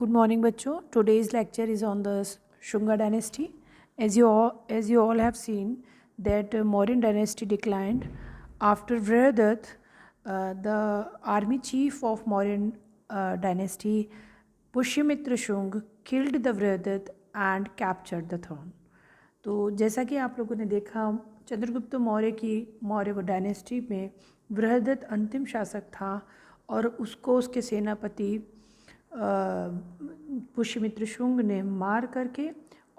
Good morning, bachcho. Today's lecture is on the Shunga dynasty. As you all have seen that Mauryan dynasty declined after Vrihadutt, the army chief of Mauryan dynasty, Pushyamitra Shung, killed the Vrihadutt and captured the throne. तो जैसा कि आप लोगों ने देखा, चंद्रगुप्त मौर्य की Maurya dynasty में बृहदत्त अंतिम शासक था और उसको उसके सेनापति पुष्यमित्र शुंग ने मार करके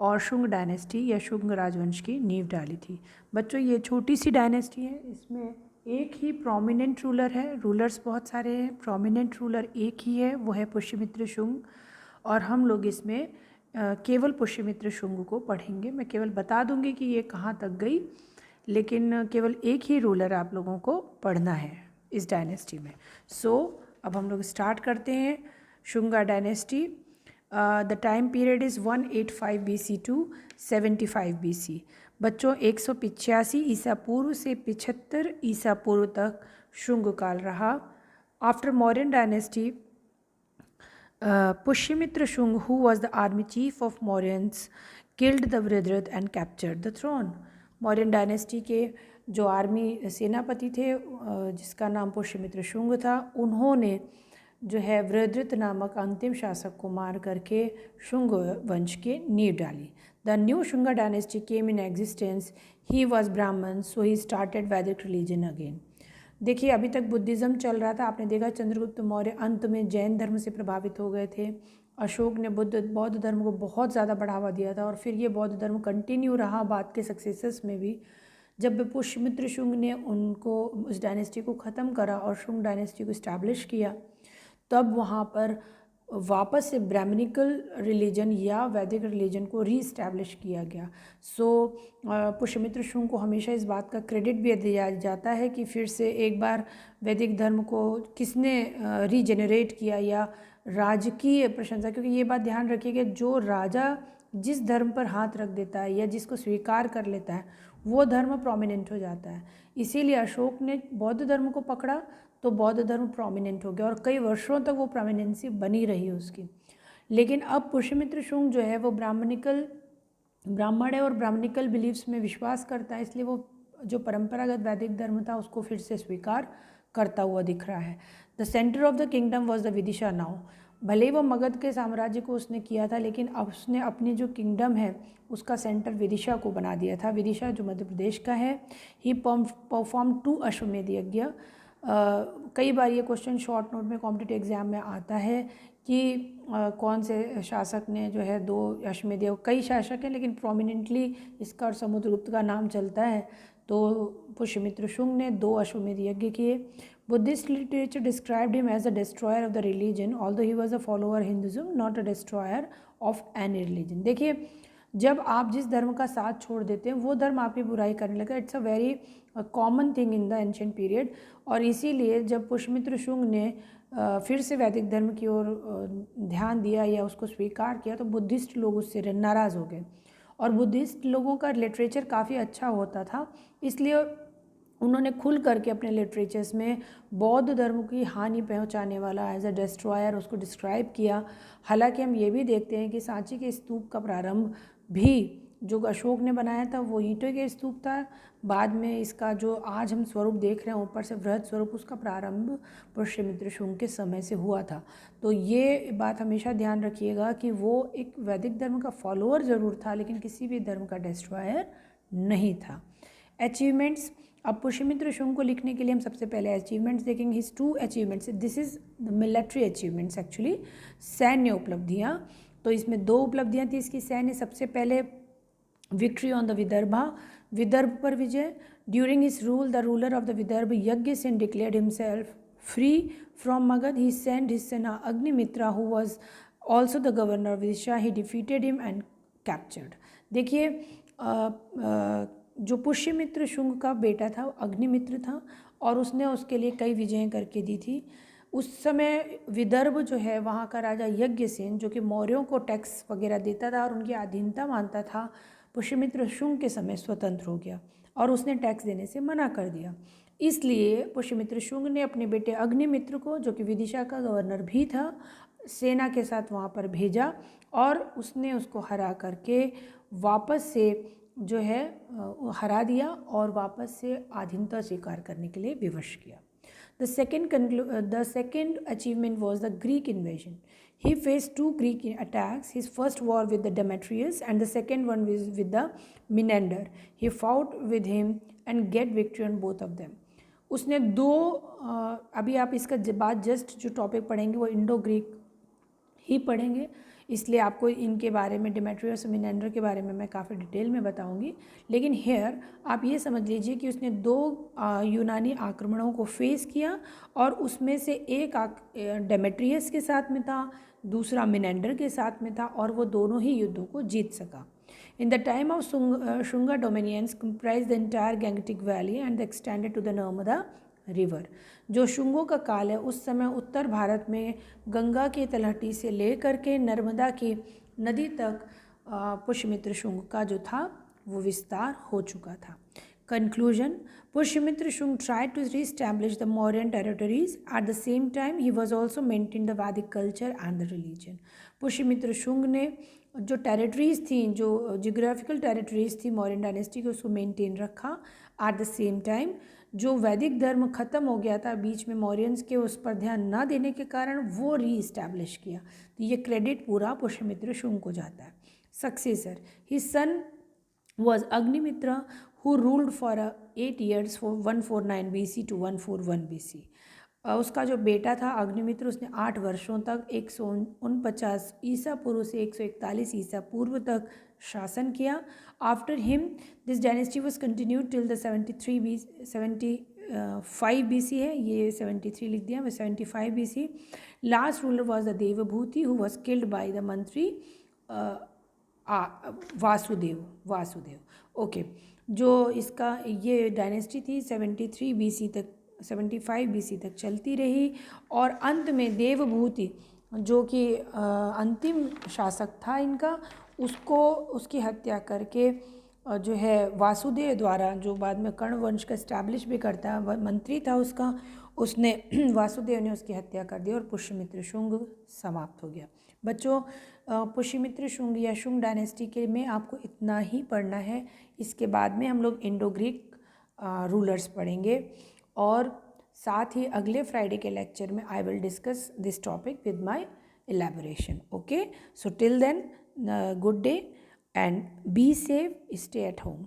और शुंग डायनेस्टी या शुंग राजवंश की नींव डाली थी। बच्चों, ये छोटी सी डायनेस्टी है, इसमें एक ही प्रोमिनेंट रूलर है। रूलर्स बहुत सारे हैं, प्रोमिनेंट रूलर एक ही है, वो है पुष्यमित्र शुंग। और हम लोग इसमें केवल पुष्यमित्र शुंग को पढ़ेंगे। मैं केवल बता दूंगी कि ये कहाँ तक गई, लेकिन केवल एक ही रूलर आप लोगों को पढ़ना है इस डायनेस्टी में। अब हम लोग स्टार्ट करते हैं। Shunga dynasty, the time period is 185 BC to 75 BC। बच्चों, 185 ईसा पूर्व से 75 ईसा पूर्व तक शुंग काल रहा। After Mauryan dynasty, Pushyamitra Shung, who was the army chief of Mauryans, killed the Vrihadutt and captured the throne. Mauryan dynasty के जो आर्मी सेनापति थे, जिसका नाम पुष्यमित्र शुंग था, उन्होंने जो है वृहदृत नामक अंतिम शासक को मार करके शुंग वंश के नींव डाली। The new Shunga dynasty came in existence. He was ब्राह्मण, सो ही स्टार्टेड वैदिक रिलीजन अगेन। देखिए, अभी तक बुद्धिज़्म चल रहा था। आपने देखा चंद्रगुप्त मौर्य अंत में जैन धर्म से प्रभावित हो गए थे। अशोक ने बौद्ध धर्म को बहुत ज़्यादा बढ़ावा दिया था और फिर ये बौद्ध धर्म कंटिन्यू रहा बाद के सक्सेसर्स में भी। जब पुष्यमित्र शुंग ने उनको उस डायनेस्टी को ख़त्म करा और शुंग डायनेस्टी को इस्टेब्लिश किया, तब वहाँ पर वापस से ब्राह्मणिकल रिलीजन या वैदिक रिलीजन को रीस्टैब्लिश किया गया। पुष्यमित्र शुंग को हमेशा इस बात का क्रेडिट भी दिया जाता है कि फिर से एक बार वैदिक धर्म को किसने रीजेनरेट किया या राजकीय प्रशंसा। क्योंकि ये बात ध्यान रखिएगा, जो राजा जिस धर्म पर हाथ रख देता है या जिसको स्वीकार कर लेता है, वो धर्म प्रोमिनेंट हो जाता है। इसीलिए अशोक ने बौद्ध धर्म को पकड़ा तो बौद्ध धर्म प्रोमिनेंट हो गया और कई वर्षों तक वो प्रोमिनेंसी बनी रही उसकी। लेकिन अब पुष्यमित्र शुंग जो है वो ब्राह्मण है और ब्राह्मणिकल बिलीव्स में विश्वास करता है, इसलिए वो जो परंपरागत वैदिक धर्म था उसको फिर से स्वीकार करता हुआ दिख रहा है। The centre of the kingdom was the Vidisha now. भले वो मगध के साम्राज्य को उसने किया था, लेकिन अब उसने अपनी जो किंगडम है उसका सेंटर विदिशा को बना दिया था। विदिशा जो मध्य प्रदेश का है। ही परफॉर्म 2 अश्वमेध यज्ञ। कई बार ये क्वेश्चन शॉर्ट नोट में कॉम्पिटिटिव एग्जाम में आता है कि कौन से शासक ने जो है 2 अश्वमेध यज्ञ। कई शासक हैं, लेकिन प्रोमिनेंटली इसका और समुद्रगुप्त का नाम चलता है। तो पुष्यमित्र शुंग ने 2 अश्वमेध यज्ञ किए। Buddhist literature described him as the destroyer of the religion, although he was a follower Hinduism, not a destroyer of any religion. देखिए, जब आप जिस धर्म का साथ छोड़ देते हैं वो धर्म आपकी बुराई करने लगा। It's a very common thing in the ancient period. और इसीलिए जब पुष्यमित्र शुंग ने फिर से वैदिक धर्म की ओर ध्यान दिया या उसको स्वीकार किया, तो बुद्धिस्ट लोग उससे नाराज़ हो गए। और बुद्धिस्ट लोगों का लिटरेचर काफ़ी अच्छा होता था, इसलिए उन्होंने खुल करके अपने लिटरेचर्स में बौद्ध धर्म की हानि पहुंचाने वाला एज अ डिस्ट्रॉयर उसको डिस्क्राइब किया। हालांकि हम ये भी देखते हैं कि सांची के स्तूप का प्रारंभ भी जो अशोक ने बनाया था वो ईंटों के स्तूप था। बाद में इसका जो आज हम स्वरूप देख रहे हैं ऊपर से वृहद स्वरूप, उसका प्रारंभ पुष्यमित्र शुंग के समय से हुआ था। तो ये बात हमेशा ध्यान रखिएगा कि वो एक वैदिक धर्म का फॉलोअर ज़रूर था, लेकिन किसी भी धर्म का डिस्ट्रॉयर नहीं था। अचीवमेंट्स, अब पुष्यमित्र शुंग को लिखने के लिए हम सबसे पहले अचीवमेंट्स देखेंगे। His 2 achievements, this is the military achievements actually, सैन्य उपलब्धियाँ। तो इसमें 2 उपलब्धियाँ थी इसकी सैन्य। सबसे पहले victory on the Vidarbha, Vidarbha पर विजय। During his rule the ruler of the Vidarbha Yajnasena declared himself free from Magadh. He send his sena Agnimitra who was also the governor of Vidisha. He defeated him and captured. देखिए, जो पुष्यमित्र शुंग का बेटा था अग्निमित्र था और उसने उसके लिए कई विजयें करके दी थी। उस समय विदर्भ जो है वहाँ का राजा यज्ञसेन, जो कि मौर्यों को टैक्स वगैरह देता था और उनकी अधीनता मानता था, पुष्यमित्र शुंग के समय स्वतंत्र हो गया और उसने टैक्स देने से मना कर दिया। इसलिए पुष्यमित्र शुंग ने अपने बेटे अग्निमित्र को, जो कि विदिशा का गवर्नर भी था, सेना के साथ वहाँ पर भेजा और उसने उसको हरा करके वापस से जो है हरा दिया और वापस से अधीनता स्वीकार करने के लिए विवश किया। The second achievement was the Greek invasion. He faced two Greek attacks. His first war with the Demetrius and the second one was with the Menander. He fought with him and get victory on both of them. उसने दो अभी आप इसका बाद just जो topic पढ़ेंगे वो Indo Greek ही पढ़ेंगे, इसलिए आपको इनके बारे में डिमेट्रियस और मिनेंडर के बारे में मैं काफ़ी डिटेल में बताऊंगी। लेकिन हेयर आप ये समझ लीजिए कि उसने दो यूनानी आक्रमणों को फेस किया और उसमें से एक डेमेट्रियस के साथ में था, दूसरा मिनेंडर के साथ में था और वो दोनों ही युद्धों को जीत सका। In the time of Shunga dominions comprised the entire Gangetic Valley and extended to the Narmada river. जो शुंगों का काल है उस समय उत्तर भारत में गंगा की तलहटी से लेकर के नर्मदा की नदी तक पुष्यमित्र शुंग का जो था वो विस्तार हो चुका था। Conclusion, Pushyamitra Shunga tried to re-establish the Mauryan territories. At the same time, he was also maintained the Vedic culture and the religion. Pushyamitra Shunga ने जो टेरिटरीज़ थी, जो जियोग्राफिकल टेरिटरीज़ थी मौर्यन डायनेस्टी की, उसको मेंटेन रखा। एट द सेम टाइम जो वैदिक धर्म ख़त्म हो गया था बीच में मौर्यंस के उस पर ध्यान ना देने के कारण वो री इस्टेब्लिश किया। तो ये क्रेडिट पूरा पुष्यमित्र शुंग को जाता है। Successor, his son was Agnimitra who ruled for 8 years for 149 BC to 141 BC। उसका जो बेटा था अग्निमित्र उसने 8 वर्षों तक 149 ईसा पूर्व से 141 ईसा पूर्व तक शासन किया। After him this dynasty was continued till the 75 BC है, ये 73 लिख दिया, मैं 75 BC। Last ruler was the Devabhuti who was killed by the मंत्री वासुदेव। ओके, जो इसका ये डायनेस्टी थी 73 BC तक 75 BC तक चलती रही और अंत में देवभूति जो कि अंतिम शासक था इनका, उसकी हत्या करके जो है वासुदेव द्वारा, जो बाद में कर्ण वंश का इस्टेब्लिश भी करता है, मंत्री था उसका, उसने वासुदेव ने उसकी हत्या कर दी और पुष्यमित्र शुंग समाप्त हो गया। बच्चों, पुष्यमित्र शुंग या शुंग डायनेस्टी के में आपको इतना ही पढ़ना है। इसके बाद में हम लोग इंडो ग्रीक रूलर्स पढ़ेंगे और साथ ही अगले फ्राइडे के लेक्चर में I will discuss this topic with my elaboration. Okay, so till then, good day and be safe, stay at home.